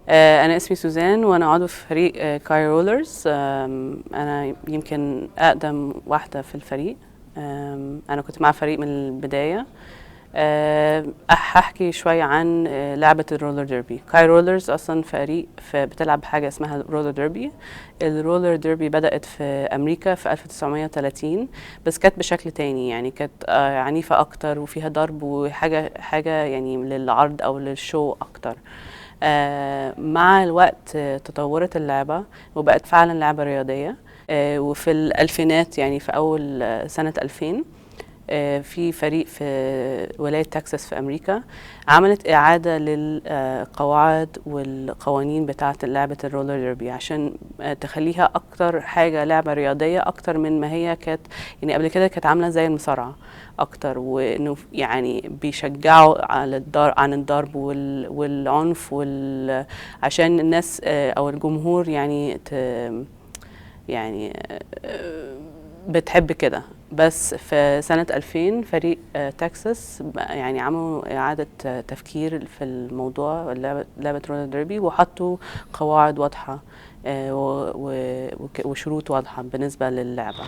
أنا اسمي سوزان وأنا عضو في فريق كاي رولرز. أنا يمكن أقدم واحدة في الفريق. أنا كنت مع فريق من البداية. هحكي شوية عن لعبة الرولر ديربي. كاي رولرز أصلا فريق بتلعب حاجة اسمها رولر ديربي. الرولر ديربي بدأت في أمريكا في 1930، بس كانت بشكل تاني، يعني كانت عنيفة أكتر وفيها ضرب وحاجة يعني للعرض أو للشو أكتر. مع الوقت تطورت اللعبة وبقت فعلا لعبة رياضية. وفي الألفينات، يعني في أول سنة 2000، في فريق في ولاية تكساس في أمريكا عملت إعادة للقواعد والقوانين بتاعة لعبة الرولر ديربي عشان تخليها أكتر حاجة لعبة رياضية أكتر من ما هي كانت. يعني قبل كده كانت عاملة زي المصارعة أكتر، وإنه يعني بيشجعوا عن الضرب والعنف عشان الناس أو الجمهور يعني بتحب كده. بس في سنة 2000 فريق تكساس يعني عملوا إعادة تفكير في الموضوع لعبة رولر ديربي، وحطوا قواعد واضحة وشروط واضحة بالنسبة للعبة.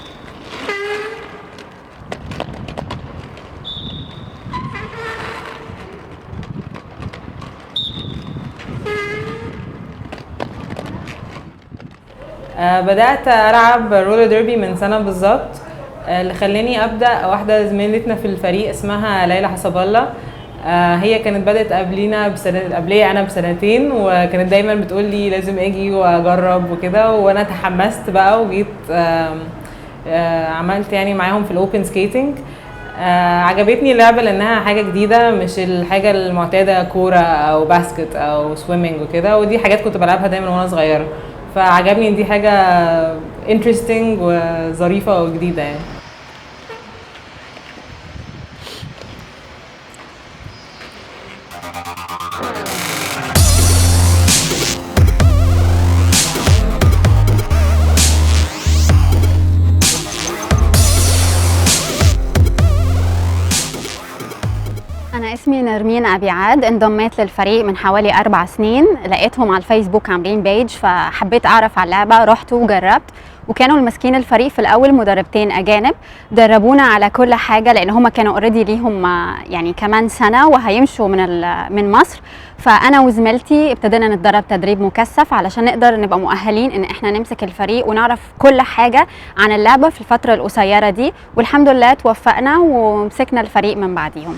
بدأت ألعب رولر ديربي من سنة بالظبط. اللي خلاني أبدأ واحدة زميلتنا في الفريق اسمها ليلى حسب الله. هي كانت بدأت قبلي أنا بسنتين، وكانت دايما بتقول لي لازم أجي وأجرب وكده، وأنا تحمست بقى وجيت عملت يعني معاهم في الأوبن سكيتنج. عجبتني اللعبة لأنها حاجة جديدة، مش الحاجة المعتادة كورة أو باسكت أو سويمنج وكده، ودي حاجات كنت بلعبها دايما وأنا صغيرة، فعجبني دي حاجة interesting وظريفة وجديدة يعني. أنا اسمي نرمين أبي عاد، انضميت للفريق من حوالي 4 سنين. لقيتهم على الفيسبوك عاملين بيج فحبيت أعرف على اللعبة، رحت وجربت. وكانوا المسكين الفريق في الأول مدربتين أجانب دربونا على كل حاجة، لأن هما كانوا اوريدي ليهم يعني كمان سنة وهيمشوا من مصر. فأنا وزميلتي ابتدينا نتدرب تدريب مكثف علشان نقدر نبقى مؤهلين إن احنا نمسك الفريق ونعرف كل حاجة عن اللعبة في الفترة القصيرة دي، والحمد لله توفقنا ومسكنا الفريق من بعديهم.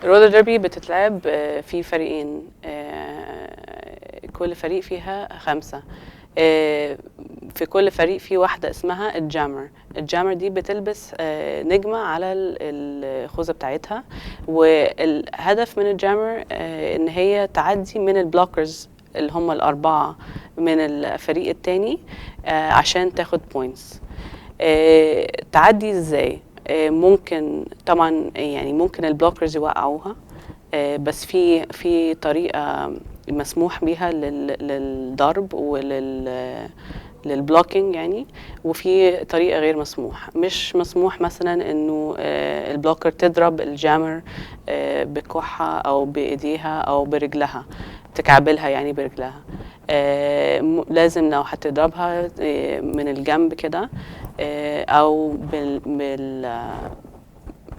الرولر ديربي بتتلعب في فريقين، كل فريق فيها 5. في كل فريق في واحدة اسمها الجامر. الجامر دي بتلبس نجمة على الخوذة بتاعتها، والهدف من الجامر ان هي تعدي من البلوكرز اللي هم ال4 من الفريق التاني عشان تاخد بوينتس. تعدي ازاي؟ ممكن طبعا يعني ممكن البلوكرز يوقعوها، بس في طريقة مسموح بيها للضرب للبلوكينج يعني، وفي طريقة غير مسموح. مش مسموح مثلا انه البلوكر تضرب الجامر بكوعها او بايديها او برجلها، تكعبلها يعني برجلها. لازم لو هتضربها من الجنب كده او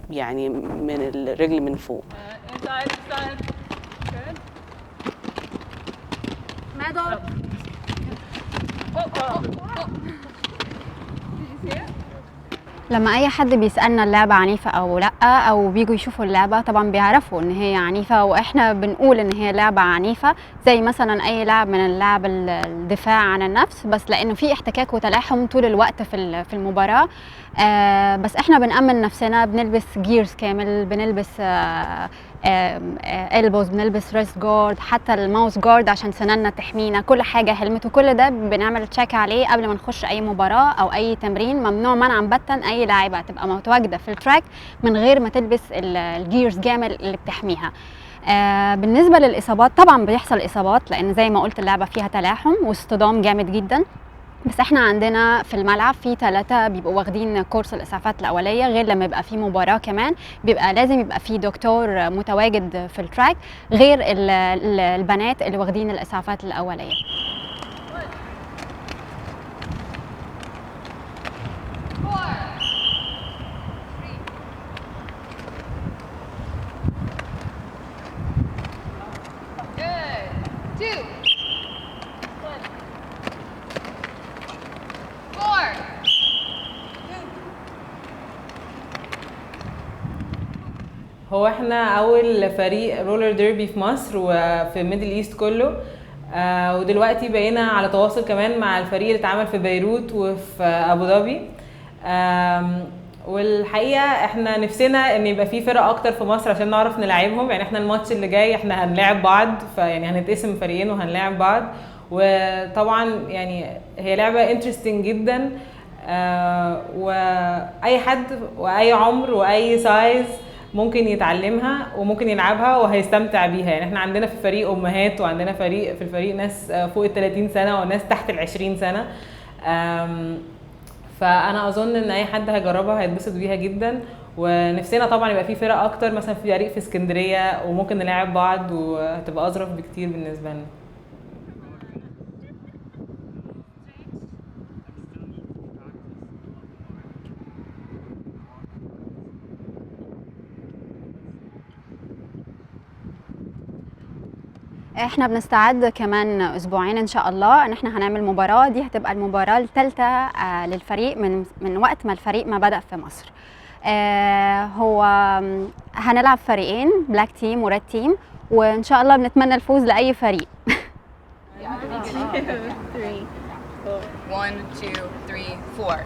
يعني من الرجل من فوق. لما اي حد بيسالنا اللعبه عنيفه او لا، او بيجوا يشوفوا اللعبه، طبعا بيعرفوا ان هي عنيفه، واحنا بنقول ان هي لعبه عنيفه زي مثلا اي لعب من اللعب الدفاع عن النفس، بس لانه في احتكاك وتلاحم طول الوقت في المباراه. بس احنا بنأمن نفسنا، بنلبس جيرز كامل، بنلبس البوز، بنلبس ريست جارد، حتى الماوس جارد عشان سناننا تحمينا، كل حاجه هلمت، وكل ده بنعمل تشيك عليه قبل ما نخش اي مباراه او اي تمرين. ممنوع منعا باتا اي لاعبه تبقى متواجده في التراك من غير ما تلبس الجيرز جامل اللي بتحميها. بالنسبه للاصابات، طبعا بيحصل اصابات لان زي ما قلت اللعبه فيها تلاحم واصطدام جامد جدا، بس احنا عندنا في الملعب في 3 بيبقوا واخدين كورس الاسعافات الاوليه، غير لما يبقى في مباراه كمان بيبقى لازم يبقى في دكتور متواجد في التراك، غير البنات اللي واخدين الاسعافات الاوليه. هو احنا اول فريق رولر ديربي في مصر وفي ميدل ايست كله، ودلوقتي بقينا على تواصل كمان مع الفريق اللي اتعمل في بيروت وفي ابو ظبي. والحقيقه احنا نفسنا ان يبقى في فرق اكتر في مصر عشان نعرف نلعبهم. يعني احنا الماتش اللي جاي احنا هنلاعب بعض، فيعني هنتقسم فريقين وهنلاعب بعض، وطبعا يعني هي لعبه انترستنج جدا، واي حد واي عمر واي سايز ممكن يتعلمها وممكن يلعبها وهيستمتع بيها. يعني احنا عندنا في الفريق امهات، وعندنا في الفريق ناس فوق ال 30 سنه وناس تحت ال 20 سنه. فانا اظن ان اي حد هيجربها هيتبسط بيها جدا، ونفسنا طبعا يبقى في فرق اكتر، مثلا في فريق في اسكندريه وممكن نلعب بعض وهتبقى اظرف بكتير بالنسبه لنا. احنا بنستعد كمان اسبوعين ان شاء الله ان احنا هنعمل مباراه، دي هتبقى المباراه الثالثه للفريق من وقت ما الفريق ما بدأ في مصر. هو هنلعب فريقين، بلاك تيم وريد تيم، وان شاء الله بنتمنى الفوز لاي فريق. 1 2 3 4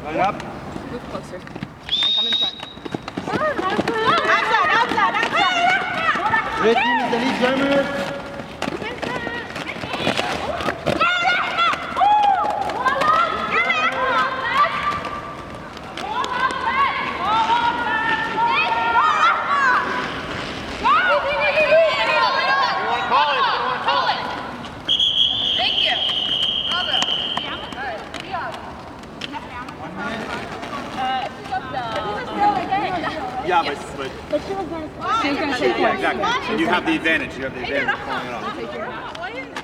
Line up. Move closer and come in front. Red team is the lead jammer. Yeah, but she was going to yeah, exactly. You have the advantage. You have the advantage of calling it off.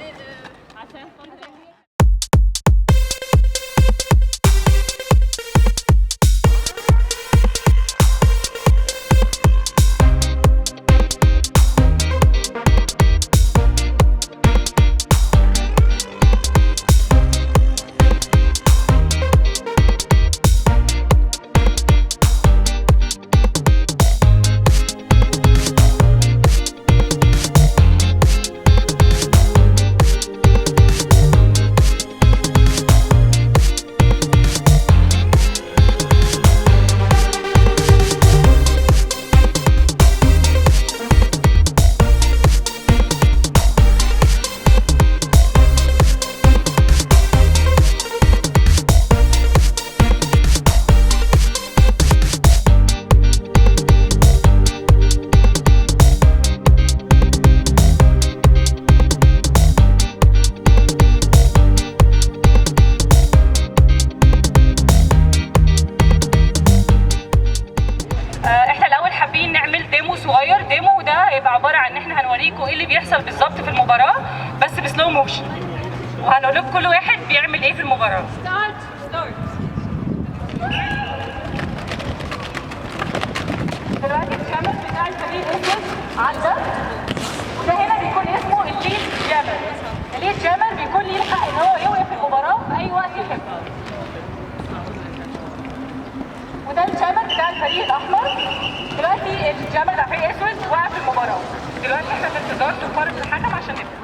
ديمو ده هيبقى عباره عن ان احنا هنوريكم ايه اللي بيحصل بالظبط في المباراه بس بسلو موشن، وهنقول لكم كل واحد بيعمل ايه في المباراه. دلوقتي الشمس بتاع الفريق اسود عدى، وده هنا بيكون اسمه الليد جامر. الليد جامر بيكون ليه الحق ان هو يوقف المباراه في اي وقت يحب. وده الجامر بتاع الفريق الاحمر. دلوقتي الجامر بتاع الفريق الاسود وقف المباراه. دلوقتي احنا في انتظار صفاره الحكم عشان نبدا.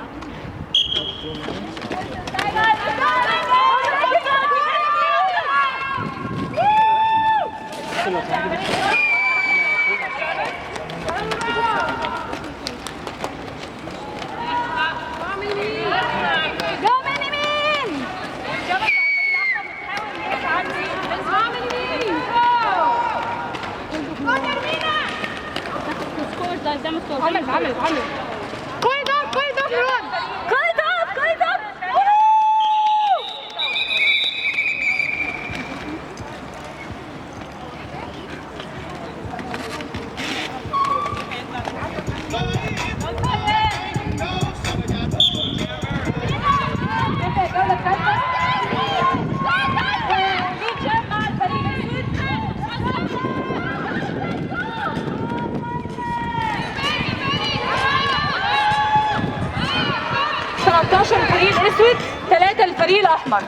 الفريق الاسود 3 للفريق الاحمر.